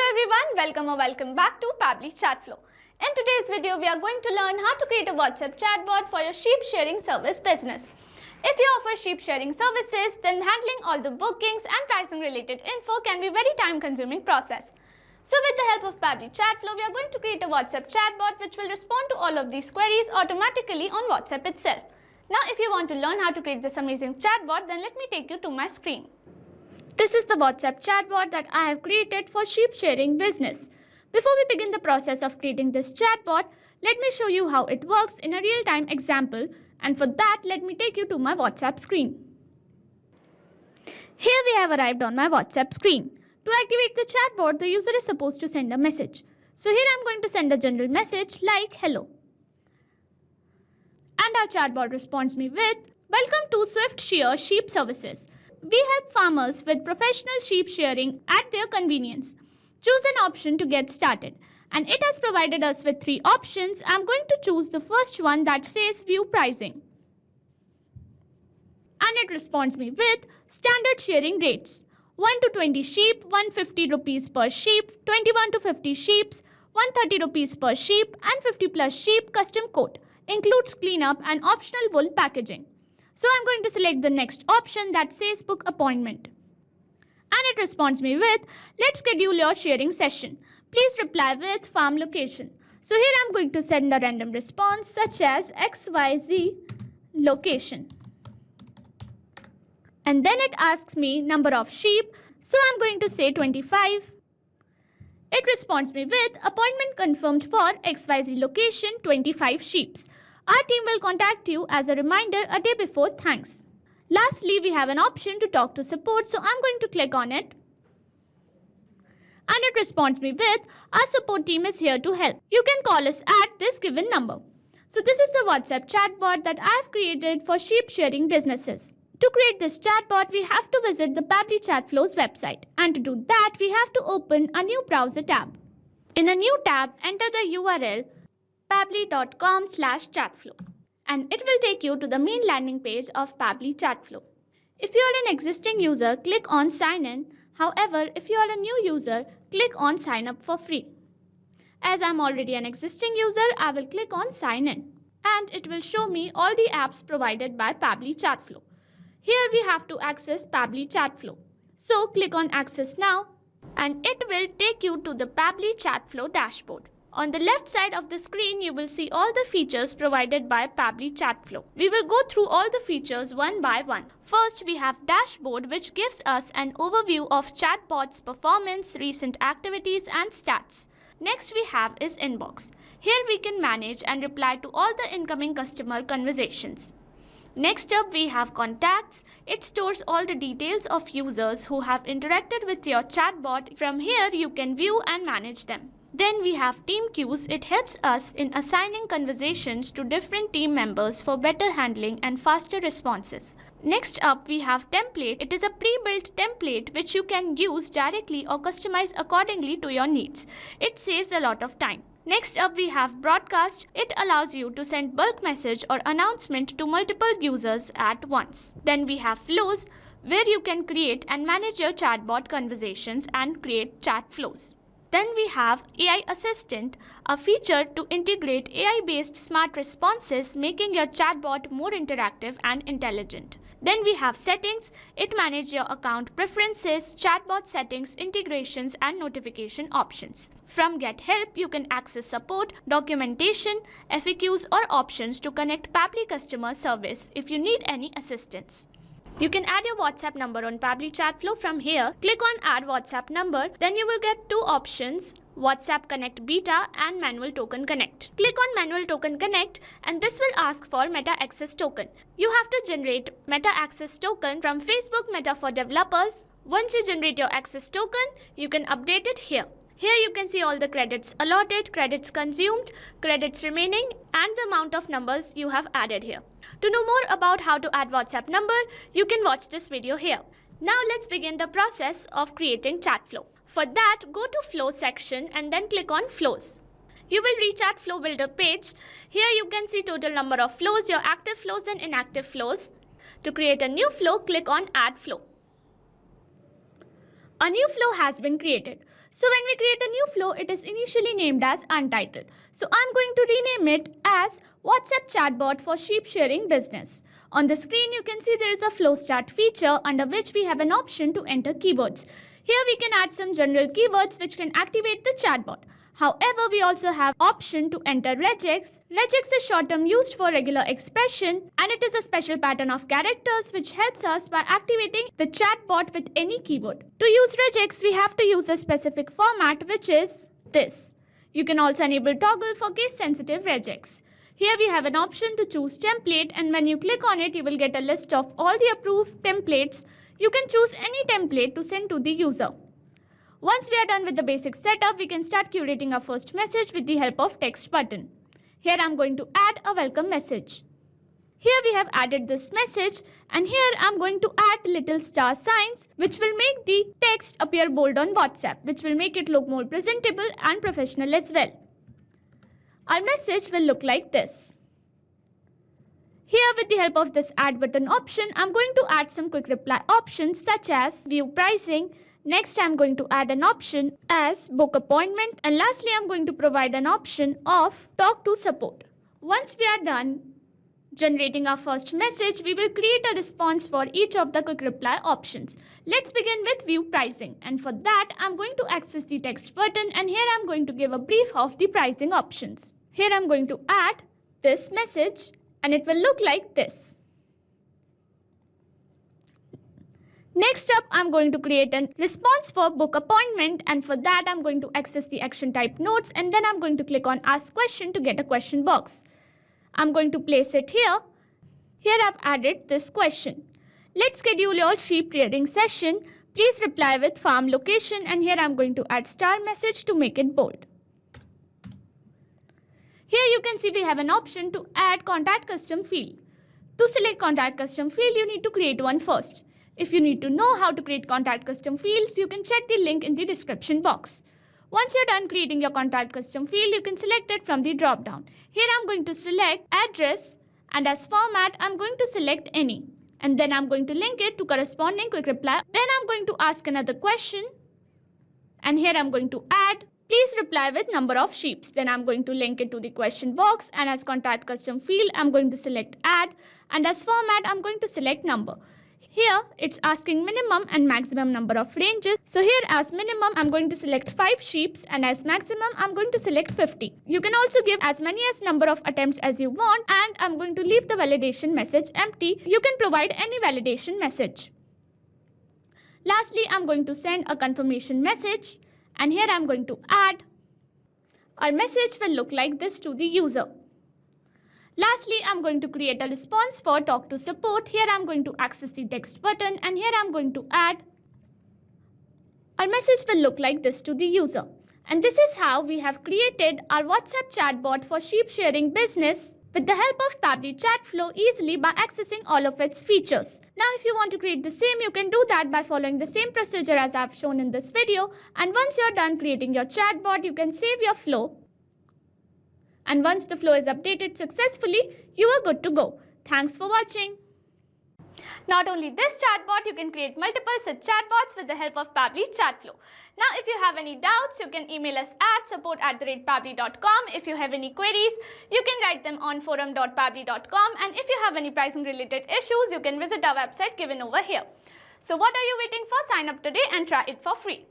everyone, welcome back to Pabbly Chatflow. In today's video, we are going to learn how to create a WhatsApp chatbot for your sheep shearing service business. If you offer sheep shearing services, then handling all the bookings and pricing related info can be a very time consuming process. So with the help of Pabbly Chatflow, we are going to create a WhatsApp chatbot which will respond to all of these queries automatically on WhatsApp itself. Now if you want to learn how to create this amazing chatbot, then let me take you to my screen. This is the WhatsApp chatbot that I have created for sheep shearing business. Before we begin the process of creating this chatbot, let me show you how it works in a real-time example, and for that let me take you to my WhatsApp screen. Here we have arrived on my WhatsApp screen. To activate the chatbot, the user is supposed to send a message. So here I am going to send a general message like hello. And our chatbot responds me with, "Welcome to Swift Shear Sheep Services. We help farmers with professional sheep shearing at their convenience. Choose an option to get started." And it has provided us with 3 options. I'm going to choose the first one that says view pricing. And it responds me with standard shearing rates. 1 to 20 sheep, 150 rupees per sheep, 21 to 50 sheep, 130 rupees per sheep, and 50 plus sheep custom coat. Includes cleanup and optional wool packaging. So I'm going to select the next option that says book appointment. And it responds me with, let's schedule your shearing session. Please reply with farm location. So here I'm going to send a random response such as XYZ location. And then it asks me number of sheep. So I'm going to say 25. It responds me with appointment confirmed for XYZ location 25 sheep. Our team will contact you as a reminder a day before. Thanks. Lastly, we have an option to talk to support, so I'm going to click on it. And it responds me with, our support team is here to help. You can call us at this given number. So this is the WhatsApp chatbot that I have created for sheep shearing businesses. To create this chatbot, we have to visit the Pabbly Chatflow's website. And to do that, we have to open a new browser tab. In a new tab, enter the URL pabbly.com/chatflow, and it will take you to the main landing page of Pabbly Chatflow. If you are an existing user, click on sign in. However, if you are a new user, click on sign up for free. As I am already an existing user, I will click on sign in, and it will show me all the apps provided by Pabbly Chatflow. Here we have to access Pabbly Chatflow. So click on access now, and it will take you to the Pabbly Chatflow dashboard. On the left side of the screen, you will see all the features provided by Pabbly Chatflow. We will go through all the features one by one. First, we have Dashboard, which gives us an overview of chatbot's performance, recent activities, and stats. Next, we have is Inbox. Here we can manage and reply to all the incoming customer conversations. Next up, we have Contacts. It stores all the details of users who have interacted with your chatbot. From here, you can view and manage them. Then we have Team Queues. It helps us in assigning conversations to different team members for better handling and faster responses. Next up, we have Template. It is a pre-built template which you can use directly or customize accordingly to your needs. It saves a lot of time. Next up, we have Broadcast. It allows you to send bulk message or announcement to multiple users at once. Then we have Flows, where you can create and manage your chatbot conversations and create chat flows. Then we have AI Assistant, a feature to integrate AI-based smart responses, making your chatbot more interactive and intelligent. Then we have Settings. It manages your account preferences, chatbot settings, integrations, and notification options. From Get Help, you can access support, documentation, FAQs, or options to connect Pabbly customer service if you need any assistance. You can add your WhatsApp number on Pabbly Chatflow. From here, click on Add WhatsApp Number. Then you will get 2 options, WhatsApp Connect Beta and Manual Token Connect. Click on Manual Token Connect, and this will ask for Meta Access Token. You have to generate Meta Access Token from Facebook Meta for Developers. Once you generate your access token, you can update it here. Here you can see all the credits allotted, credits consumed, credits remaining, and the amount of numbers you have added here. To know more about how to add WhatsApp number, you can watch this video here. Now let's begin the process of creating Chatflow. For that, go to Flow section and then click on Flows. You will reach at Flow Builder page. Here you can see total number of flows, your active flows and inactive flows. To create a new flow, click on Add Flow. A new flow has been created. So when we create a new flow, it is initially named as Untitled. So I'm going to rename it as WhatsApp Chatbot for Sheep Shearing Business. On the screen, you can see there is a flow start feature under which we have an option to enter keywords. Here we can add some general keywords which can activate the chatbot. However, we also have option to enter regex. Regex is short term used for regular expression, and it is a special pattern of characters which helps us by activating the chatbot with any keyword. To use regex, we have to use a specific format which is this. You can also enable toggle for case sensitive regex. Here we have an option to choose template, and when you click on it, you will get a list of all the approved templates. You can choose any template to send to the user. Once we are done with the basic setup, we can start curating our first message with the help of text button. Here I am going to add a welcome message. Here we have added this message, and here I am going to add little star signs which will make the text appear bold on WhatsApp, which will make it look more presentable and professional as well. Our message will look like this. Here with the help of this add button option, I am going to add some quick reply options such as view pricing. Next, I am going to add an option as book appointment, and lastly, I am going to provide an option of talk to support. Once we are done generating our first message, we will create a response for each of the quick reply options. Let's begin with view pricing, and for that, I am going to access the text button, and here I am going to give a brief of the pricing options. Here I am going to add this message, and it will look like this. Next up, I'm going to create a response for book appointment, and for that I'm going to access the action type notes, and then I'm going to click on ask question to get a question box. I'm going to place it here. Here I've added this question. Let's schedule your sheep rearing session. Please reply with farm location, and here I'm going to add star message to make it bold. Here you can see we have an option to add contact custom field. To select contact custom field, you need to create one first. If you need to know how to create contact custom fields, you can check the link in the description box. Once you're done creating your contact custom field, you can select it from the drop down. Here I'm going to select address, and as format, I'm going to select any. And then I'm going to link it to corresponding quick reply. Then I'm going to ask another question. And here I'm going to add, please reply with number of sheeps. Then I'm going to link it to the question box, and as contact custom field, I'm going to select add, and as format, I'm going to select number. Here, it's asking minimum and maximum number of ranges. So here as minimum, I'm going to select 5 sheeps, and as maximum, I'm going to select 50. You can also give as many as number of attempts as you want, and I'm going to leave the validation message empty. You can provide any validation message. Lastly, I'm going to send a confirmation message, and here I'm going to add. Our message will look like this to the user. Lastly, I'm going to create a response for talk to support. Here I'm going to access the text button, and here I'm going to add. Our message will look like this to the user. And this is how we have created our WhatsApp chatbot for sheep shearing business with the help of Pabbly Chatflow easily by accessing all of its features. Now if you want to create the same, you can do that by following the same procedure as I've shown in this video. And once you're done creating your chatbot, you can save your flow. And once the flow is updated successfully, you are good to go. Thanks for watching. Not only this chatbot, you can create multiple such chatbots with the help of Pabbly Chatflow. Now, if you have any doubts, you can email us at support@pabbly.com. If you have any queries, you can write them on forum.pabbly.com. And if you have any pricing related issues, you can visit our website given over here. So what are you waiting for? Sign up today and try it for free.